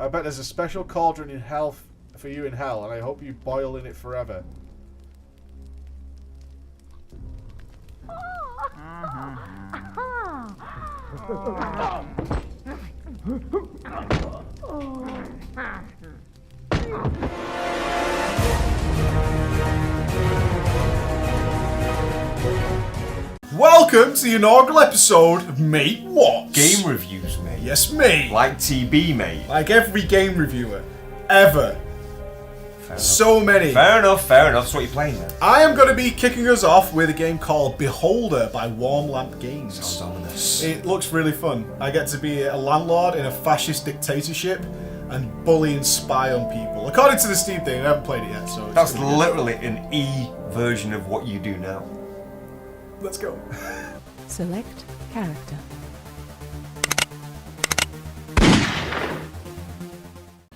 I bet there's a special cauldron in hell for you in hell, and I hope you boil in it forever. Welcome to the inaugural episode of Mate What? Game reviews, mate. Yes, mate. Like TB, mate. Like every game reviewer. Ever. So many. Fair enough, fair enough. So what are you playing then? I am going to be kicking us off with a game called Beholder by Warm Lamp Games. Sounds ominous. It looks really fun. I get to be a landlord in a fascist dictatorship and bully and spy on people. According to the Steam thing, I haven't played it yet, so... That's literally an E version of what you do now. Let's go. Select character.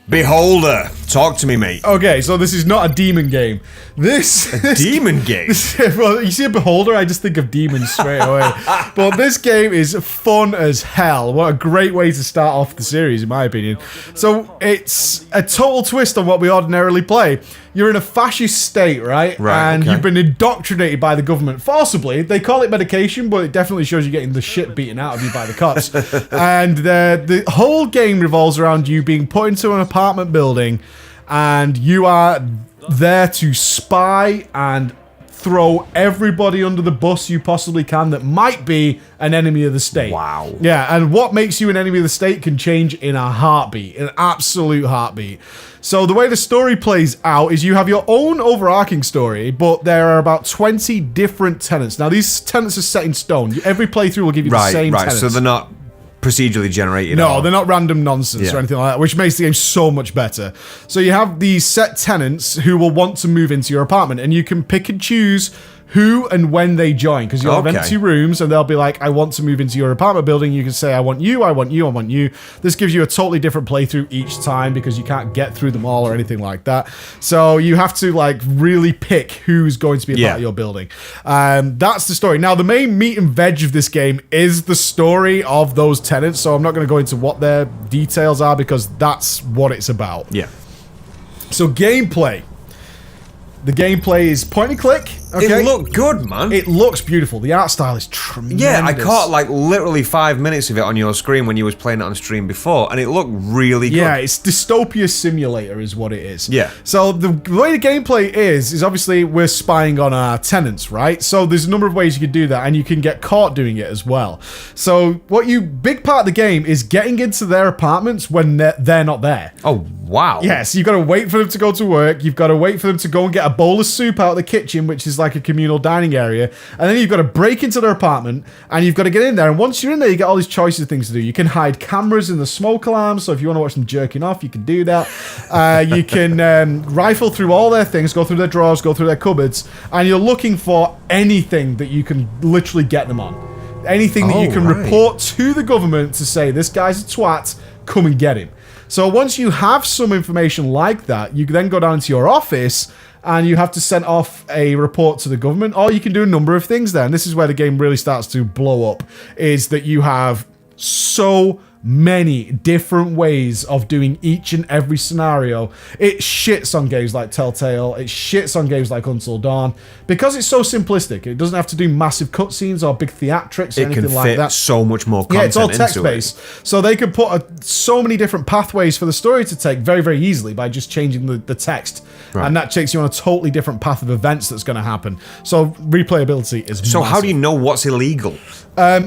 Beholder, talk to me, mate. Okay, so this is not a demon game. This Demon game? Well, you see a beholder, I just think of demons straight away. But this game is fun as hell. What a great way to start off the series, in my opinion. So it's a total twist on what we ordinarily play. You're in a fascist state, right? And okay. You've been indoctrinated by the government forcibly. They call it medication, but it definitely shows you getting the shit beaten out of you by the cops. And the whole game revolves around you being put into an apartment building, and you are there to spy and throw everybody under the bus you possibly can that might be an enemy of the state. Wow. Yeah, and what makes you an enemy of the state can change in a heartbeat, an absolute heartbeat. So the way the story plays out is you have your own overarching story, but there are about 20 different tenants. Now, these tenants are set in stone. Every playthrough will give you the same tenants. So they're not procedurally generated. No, they're not random nonsense or anything like that, which makes the game so much better. So you have these set tenants who will want to move into your apartment, and you can pick and choose who and when they join, because you'll have empty rooms and they'll be like, I want to move into your apartment building. You can say, I want you, I want you, I want you. This gives you a totally different playthrough each time because you can't get through them all or anything like that. So you have to like really pick who's going to be a part of your building. That's the story. Now, the main meat and veg of this game is the story of those tenants. So I'm not going to go into what their details are because that's what it's about. Yeah. So gameplay. The gameplay is point and click. Okay? It looked good, man. It looks beautiful. The art style is tremendous. Yeah, I caught like literally 5 minutes of it on your screen when you was playing it on stream before, and it looked really good. Yeah, it's Dystopia Simulator is what it is. Yeah. So the way the gameplay is obviously we're spying on our tenants, right? So there's a number of ways you can do that, and you can get caught doing it as well. So big part of the game is getting into their apartments when they're not there. Oh, wow. Yeah, so you've got to wait for them to go to work. You've got to wait for them to go and get a bowl of soup out of the kitchen, which is like a communal dining area. And then you've got to break into their apartment, and you've got to get in there. And once you're in there, you get all these choices of things to do. You can hide cameras in the smoke alarm, so if you want to watch them jerking off, you can do that. You can rifle through all their things, go through their drawers, go through their cupboards, and you're looking for anything that you can literally get them on. Anything that you can report to the government to say, this guy's a twat, come and get him. So once you have some information like that, you then go down to your office and you have to send off a report to the government, or you can do a number of things there. And this is where the game really starts to blow up, is that you have so many different ways of doing each and every scenario. It shits on games like Telltale. It shits on games like Until Dawn because it's so simplistic. It doesn't have to do massive cutscenes or big theatrics or anything like that. It can fit so much more content. Yeah, it's all text-based. So they could put so many different pathways for the story to take very, very easily by just changing the text. Right. And that takes you on a totally different path of events that's going to happen. So replayability is So massive. how do you know what's illegal?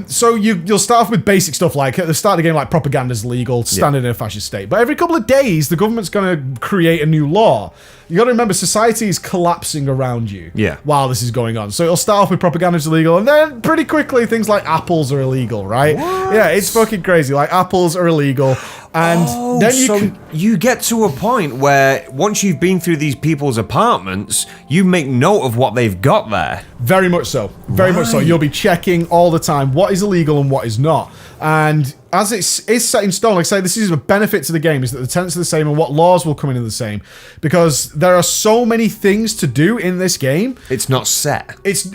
So you'll start off with basic stuff like at the start of the game, like propaganda's legal, standing in a fascist state. But every couple of days, the government's going to create a new law. You got to remember, society is collapsing around you while this is going on. So it'll start off with propaganda's illegal, and then pretty quickly things like apples are illegal, right? What? Yeah, it's fucking crazy. Like apples are illegal. And then you get to a point where once you've been through these people's apartments, you make note of what they've got there. Very much so. Very much so. You'll be checking all the time what is illegal and what is not. And as it is set in stone, like I say, this is a benefit to the game, is that the tenants are the same and what laws will come in are the same. Because there are so many things to do in this game. It's not set. It's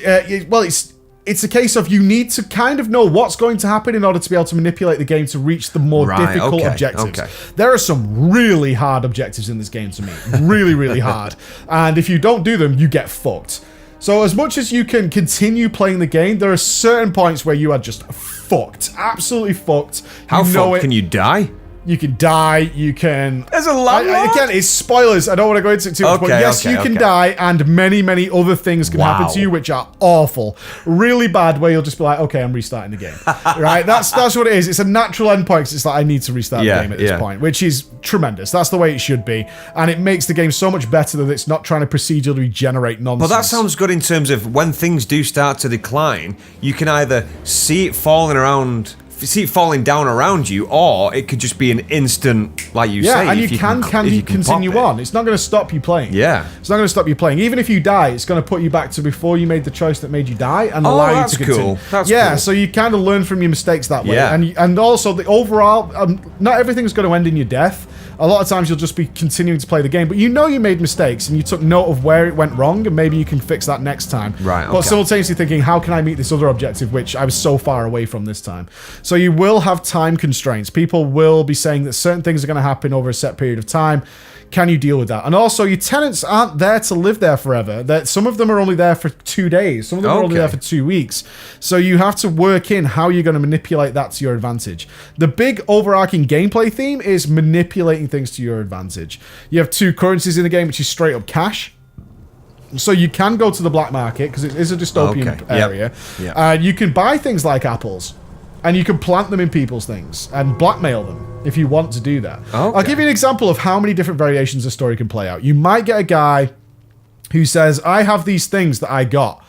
it's a case of you need to kind of know what's going to happen in order to be able to manipulate the game to reach the more difficult objectives. Okay. There are some really hard objectives in this game to me. Really, really hard. And if you don't do them, you get fucked. So as much as you can continue playing the game, there are certain points where you are just fucked. Absolutely fucked. How fucked? Can you die? You can die, you can... There's a landlord? Again, it's spoilers. I don't want to go into it too much, but yes, you can die, and many, many other things can happen to you, which are awful. Really bad, where you'll just be like, okay, I'm restarting the game. Right? That's what it is. It's a natural endpoint. It's like, I need to restart the game at this point, which is tremendous. That's the way it should be. And it makes the game so much better that it's not trying to procedurally generate nonsense. But that sounds good in terms of when things do start to decline, you can either see it falling down around you, or it could just be an instant, like you say. Yeah, and you can continue on. It's not going to stop you playing. Yeah. It's not going to stop you playing. Even if you die, it's going to put you back to before you made the choice that made you die and allow you to continue. That's cool. So you kind of learn from your mistakes that way. Yeah. And also, the overall, not everything's going to end in your death. A lot of times you'll just be continuing to play the game, but you know you made mistakes and you took note of where it went wrong, and maybe you can fix that next time. Right, But simultaneously thinking, how can I meet this other objective, which I was so far away from this time? So you will have time constraints. People will be saying that certain things are going to happen over a set period of time. Can you deal with that? And also, your tenants aren't there to live there forever. That some of them are only there for 2 days. Some of them are only there for 2 weeks. So you have to work in how you're going to manipulate that to your advantage. The big overarching gameplay theme is manipulating things to your advantage. You have 2 currencies in the game, which is straight up cash. So you can go to the black market because it is a dystopian area. Yep. You can buy things like apples. And you can plant them in people's things and blackmail them if you want to do that. I'll give you an example of how many different variations a story can play out. You might get a guy who says, I have these things that I got.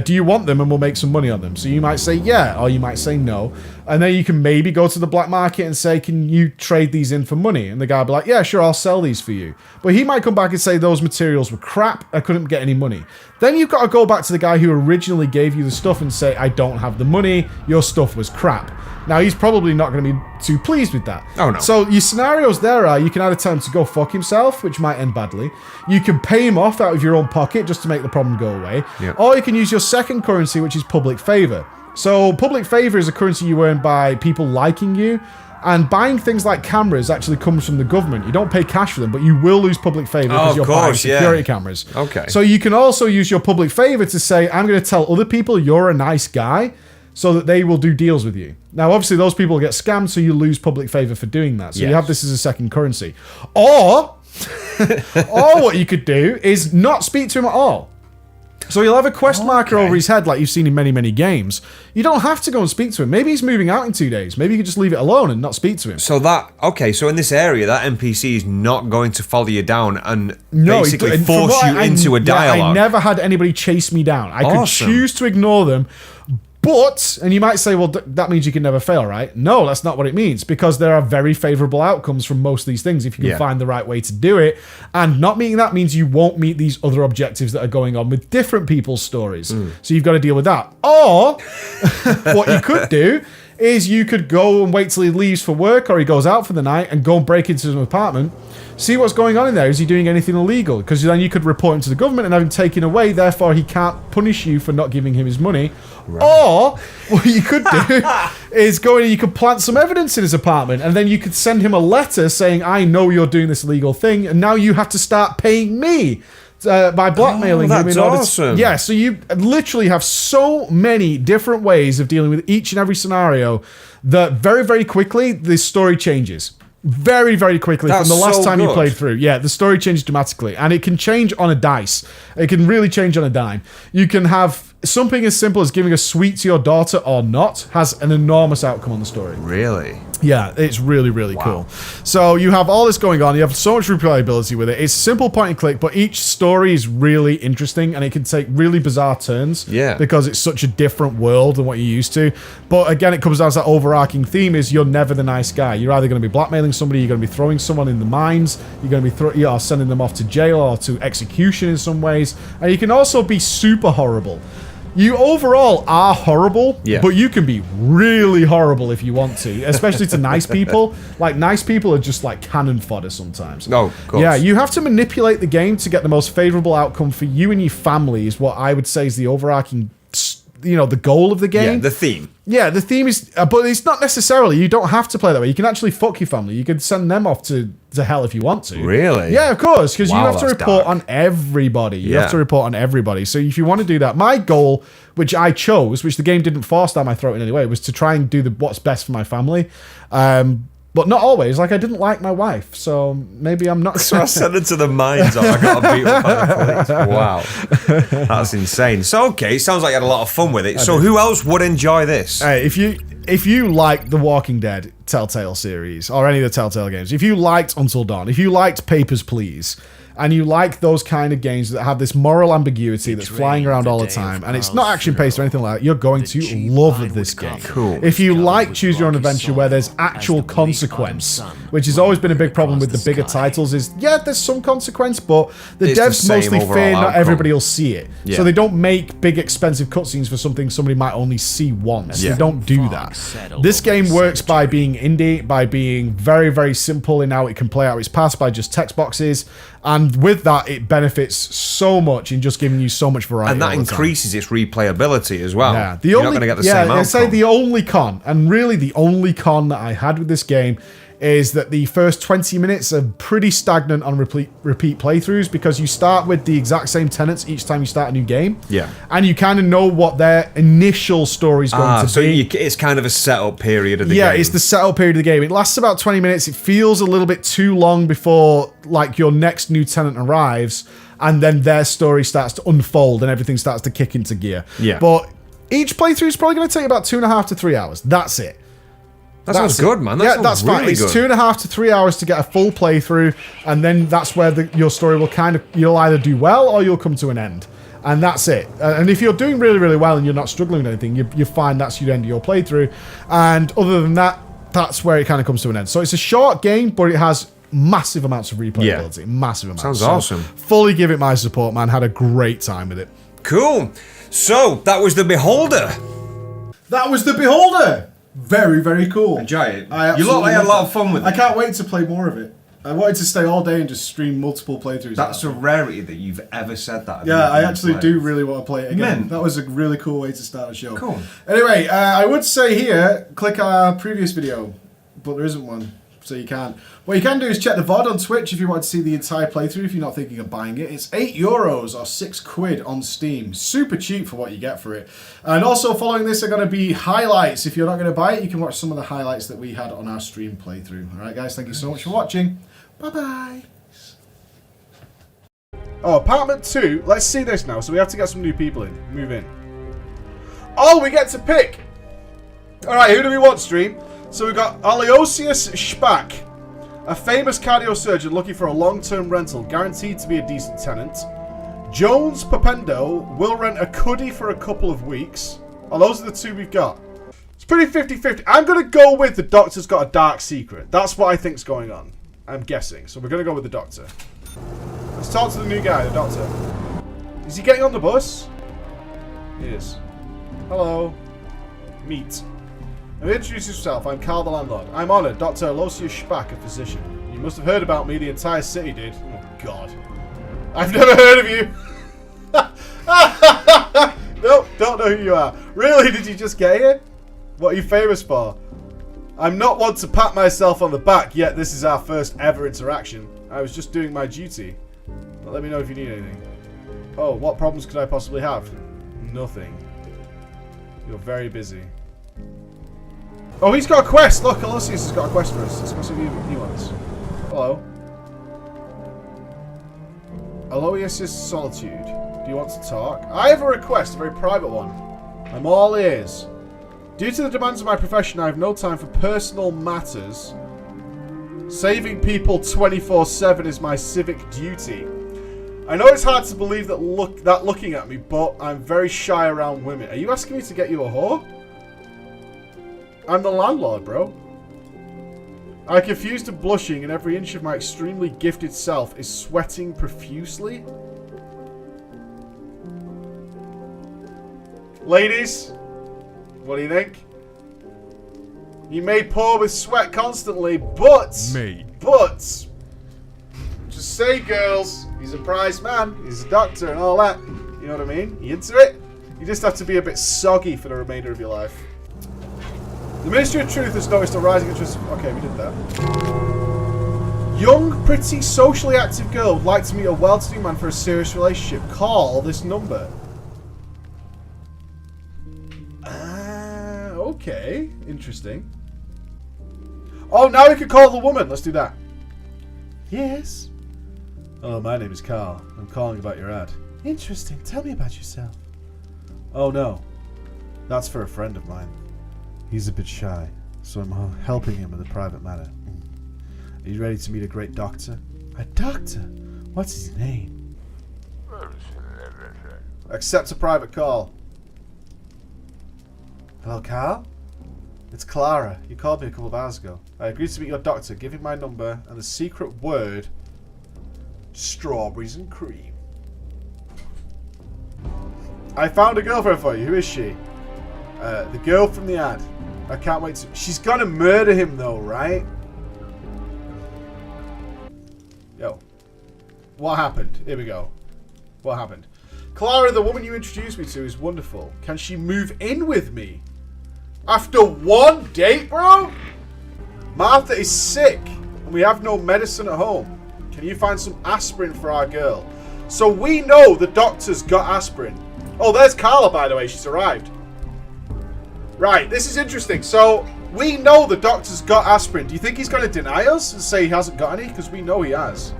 Do you want them? And we'll make some money on them. So you might say yeah, or you might say no. And then you can maybe go to the black market and say, can you trade these in for money? And the guy will be like, yeah, sure, I'll sell these for you. But he might come back and say those materials were crap. I couldn't get any money. Then you've got to go back to the guy who originally gave you the stuff and say, I don't have the money. Your stuff was crap. Now, he's probably not going to be too pleased with that. Oh, no. So your scenarios there are, you can either tell him to go fuck himself, which might end badly. You can pay him off out of your own pocket just to make the problem go away. Yep. Or you can use your second currency, which is public favor. So public favor is a currency you earn by people liking you. And buying things like cameras actually comes from the government. You don't pay cash for them, but you will lose public favor because you're buying security cameras. Okay. So you can also use your public favor to say, I'm going to tell other people you're a nice guy, so that they will do deals with you. Now, obviously, those people get scammed, so you lose public favor for doing that. So you have this as a second currency. Or what you could do is not speak to him at all. So you'll have a quest marker over his head like you've seen in many, many games. You don't have to go and speak to him. Maybe he's moving out in 2 days. Maybe you could just leave it alone and not speak to him. So so in this area, that NPC is not going to follow you down and basically force you into a dialogue. I never had anybody chase me down. I could choose to ignore them. But, and you might say, well, that means you can never fail, right? No, that's not what it means, because there are very favorable outcomes from most of these things if you can find the right way to do it. And not meeting that means you won't meet these other objectives that are going on with different people's stories. So you've got to deal with that. Or, what you could do is you could go and wait till he leaves for work or he goes out for the night and go and break into his apartment. See what's going on in there. Is he doing anything illegal? Because then you could report him to the government and have him taken away. Therefore, he can't punish you for not giving him his money. Right. Or what you could do is go in and you could plant some evidence in his apartment, and then you could send him a letter saying, I know you're doing this illegal thing, and now you have to start paying me by blackmailing him. That's awesome. Yeah, so you literally have so many different ways of dealing with each and every scenario that very, very quickly, this story changes. Very, very quickly from the last time you played through. Yeah, the story changes dramatically. And it can change on a dice. It can really change on a dime. You can have something as simple as giving a sweet to your daughter or not has an enormous outcome on the story. Really? Yeah, it's really, really cool. So you have all this going on. You have so much replayability with it. It's simple point and click, but each story is really interesting and it can take really bizarre turns. Yeah. Because it's such a different world than what you're used to. But again, it comes down to that overarching theme is you're never the nice guy. You're either going to be blackmailing somebody, you're going to be throwing someone in the mines, you're going to be sending them off to jail or to execution in some ways. And you can also be super horrible. You overall are horrible, but you can be really horrible if you want to, especially to nice people. Like, nice people are just like cannon fodder sometimes. No, of course. Yeah, you have to manipulate the game to get the most favorable outcome for you and your family is what I would say is the overarching the goal of the game. Yeah, the theme. Yeah, the theme is, but it's not necessarily. You don't have to play that way. You can actually fuck your family. You can send them off to hell if you want to. Really? Yeah, of course, because Wow, you have to that's report dark. on everybody. You Yeah. have to report on everybody. So if you want to do that, my goal, which I chose, which the game didn't force down my throat in any way, was to try and do what's best for my family. But not always. Like, I didn't like my wife, so maybe I'm not. So I sent it to the mines. I got to beat up by the police. Wow, that's insane. So okay, sounds like you had a lot of fun with it. So who else would enjoy this? Hey, if you like the Walking Dead Telltale series or any of the Telltale games, if you liked Until Dawn, if you liked Papers, Please, and you like those kind of games that have this moral ambiguity that's flying around all the time, and it's not action-paced or anything like that, you're going to love this game. Cool. If you like Choose Your Own Adventure, where there's actual consequence, which has always been a big problem with the bigger titles, is, yeah, there's some consequence, but the It's the devs same mostly overall fear not outcome. everybody will see it. Yeah. So they don't make big, expensive cutscenes for something somebody might only see once. Yeah. They don't do that. This game works by being indie, by being very, very simple in how it can play out its past, by just text boxes, and with that, it benefits so much in just giving you so much variety. And that all the time. increases its replayability as well. Yeah, You're not going to get the same outcome. I'd say the only con, and really the only con that I had with this game, is that the first 20 minutes are pretty stagnant on repeat playthroughs, because you start with the exact same tenants each time you start a new game. Yeah. And you kind of know what their initial story's going to so be. it's kind of a setup period of the game. Yeah, it's the setup period of the game. It lasts about 20 minutes. It feels a little bit too long before, like, your next new tenant arrives, and then their story starts to unfold and everything starts to kick into gear. Yeah. But each playthrough is probably going to take about 2.5 to 3 hours. That's it. That sounds good, man. That sounds that's fine. really It's good. 2.5 to 3 hours to get a full playthrough, and then that's where your story will you'll either do well or you'll come to an end. And that's it. And if you're doing really, really well and you're not struggling with anything, you find that's the end of your playthrough. And other than that, that's where it kind of comes to an end. So it's a short game, but it has massive amounts of replayability. Yeah. Massive amounts. Sounds So awesome. Fully give it my support, man. Had a great time with it. Cool. So, that was The Beholder. That was The Beholder. Very, very cool. Enjoy it. You look like you had a lot of fun with it. I can't wait to play more of it. I wanted to stay all day and just stream multiple playthroughs. That's a rarity that you've ever said that. Yeah, I actually do really want to play it again. Man. That was a really cool way to start a show. Cool. Anyway, I would say here, click our previous video, but there isn't one, so you can't. What you can do is check the VOD on Twitch if you want to see the entire playthrough, if you're not thinking of buying it. It's €8 or £6 on Steam. Super cheap for what you get for it. And also following this are going to be highlights. If you're not going to buy it, you can watch some of the highlights that we had on our stream playthrough. Alright guys, thank you so much for watching. Bye-bye. Oh, apartment 2. Let's see this now. So we have to get some new people in. Move in. Oh, we get to pick. Alright, who do we want, stream? So we've got Aloysius Spack, a famous cardiosurgeon looking for a long-term rental, guaranteed to be a decent tenant. Jones Papendo will rent a cuddy for a couple of weeks. Oh, those are the two we've got. It's pretty 50-50. I'm going to go with the doctor's got a dark secret. That's what I think's going on. I'm guessing. So we're going to go with the doctor. Let's talk to the new guy, the doctor. Is he getting on the bus? He is. Hello. Meet. Now introduce yourself. I'm Carl the landlord. I'm honoured. Dr. Aloysius Spack, a physician. You must have heard about me. The entire city did. Oh, God. I've never heard of you. Nope, don't know who you are. Really? Did you just get here? What are you famous for? I'm not one to pat myself on the back, yet this is our first ever interaction. I was just doing my duty. But let me know if you need anything. Oh, what problems could I possibly have? Nothing. You're very busy. Oh, he's got a quest! Look, Aloysius has got a quest for us. Let's go see what he wants. Hello. Aloysius Solitude. Do you want to talk? I have a request, a very private one. I'm all ears. Due to the demands of my profession, I have no time for personal matters. Saving people 24/7 is my civic duty. I know it's hard to believe that looking at me, but I'm very shy around women. Are you asking me to get you a whore? I'm the landlord, bro. I confused and blushing, and every inch of my extremely gifted self is sweating profusely. Ladies, what do you think? You may pour with sweat constantly, but... But... Just say, girls, he's a prize man, he's a doctor and all that. You know what I mean? You into it? You just have to be a bit soggy for the remainder of your life. The Ministry of Truth has noticed a rising interest... Okay, we did that. Young, pretty, socially active girl would like to meet a well-to-do man for a serious relationship. Call this number. Okay. Interesting. Oh, now we can call the woman. Let's do that. Yes. Oh, my name is Carl. I'm calling about your ad. Interesting. Tell me about yourself. Oh, no. That's for a friend of mine. He's a bit shy, so I'm helping him in a private matter. Are you ready to meet a great doctor? A doctor? What's his name? Accept a private call. Hello, Carl? It's Clara. You called me a couple of hours ago. I agreed to meet your doctor. Give him my number and the secret word... strawberries and cream. I found a girlfriend for you. Who is she? The girl from the ad. I can't wait to... She's gonna murder him though, right? Yo. What happened? Here we go. What happened? Clara, the woman you introduced me to, is wonderful. Can she move in with me? After one date, bro? Martha is sick, and we have no medicine at home. Can you find some aspirin for our girl? So we know the doctor's got aspirin. Oh, there's Carla, by the way. She's arrived. Right, this is interesting. So we know the doctor's got aspirin. Do you think he's going to deny us and say he hasn't got any? Because we know he has.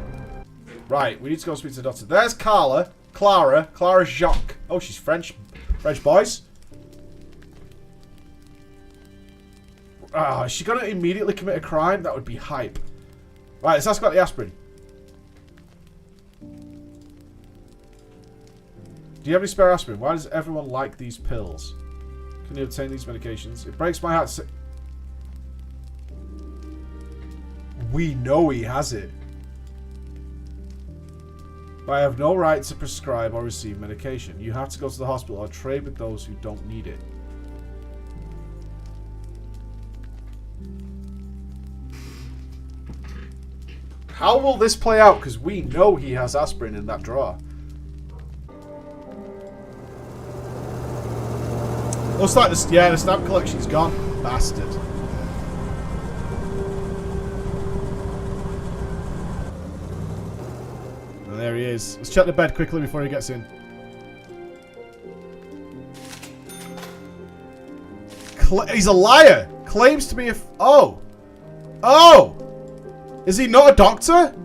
Right, we need to go speak to the doctor. There's Carla. Clara Jacques. Oh, she's French. French boys. Is she going to immediately commit a crime? That would be hype. Right, let's ask about the aspirin. Do you have any spare aspirin? Why does everyone like these pills? Can you obtain these medications? It breaks my heart to say... We know he has it. But I have no right to prescribe or receive medication. You have to go to the hospital or trade with those who don't need it. How will this play out? Because we know he has aspirin in that drawer. Looks like the stamp collection's gone. Bastard. And there he is. Let's check the bed quickly before he gets in. He's a liar. Claims to be a... Oh. Oh. Is he not a doctor?